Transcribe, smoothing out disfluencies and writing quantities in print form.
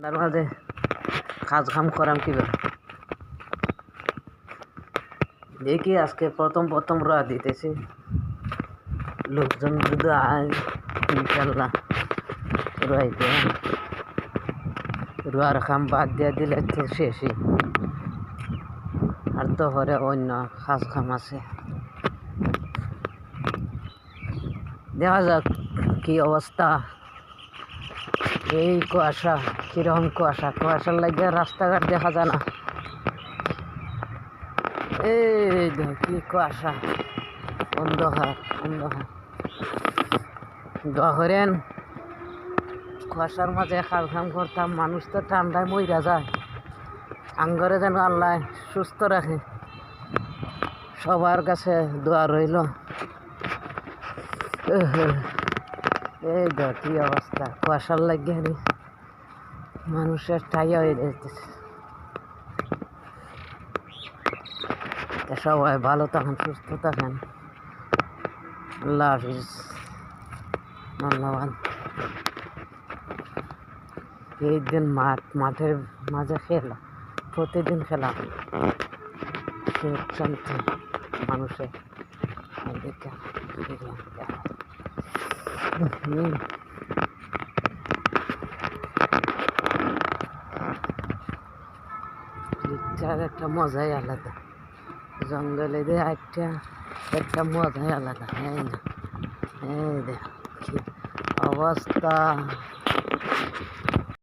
তার মাঝে কাজ কাম করাম কিভাবে দেখি। আজকে প্রথম প্রথম রোয়া দিতেছি, লোকজন যদি আয় ইনশাল্লাহ রোয়াইতে। রোয়ার কাম বাদ দিয়ে দিলে তো শেষই, আর তো হরে অন্য কাজ কাম আছে। দেখা যাক কি অবস্থা। এই কুয়াশা, কিরকম কুয়াশা, কুয়াশার লাগে রাস্তাঘাট দেখা যায় না। এই কি কুয়াশা, অন্ধকার অন্ধকার। দোয়া করেন কুয়াশার মাঝে কাজ কাম করতাম, মানুষ তো ঠান্ডায় মইরা যায়। আঙ্গরে যেন আল্লাহ সুস্থ রাখে, সবার কাছে দোয়া রইল। এই তো কি অবস্থা, কুয়াশার লাগে মানুষের ঠাইয়া হয়ে যাইতেছে। সবাই ভালো থাকেন, সুস্থ থাকেন। আল্লাহ হাফিজ, ধন্যবাদ। এই দিন মাঠের মাঝে খেলা, প্রতিদিন খেলা, সুখ শান্তি মানুষের একটা মজাই আলাদা। জঙ্গলে দিয়ে একটা মজাই আলাদা। এই না, এই দেখ কি অবস্থা।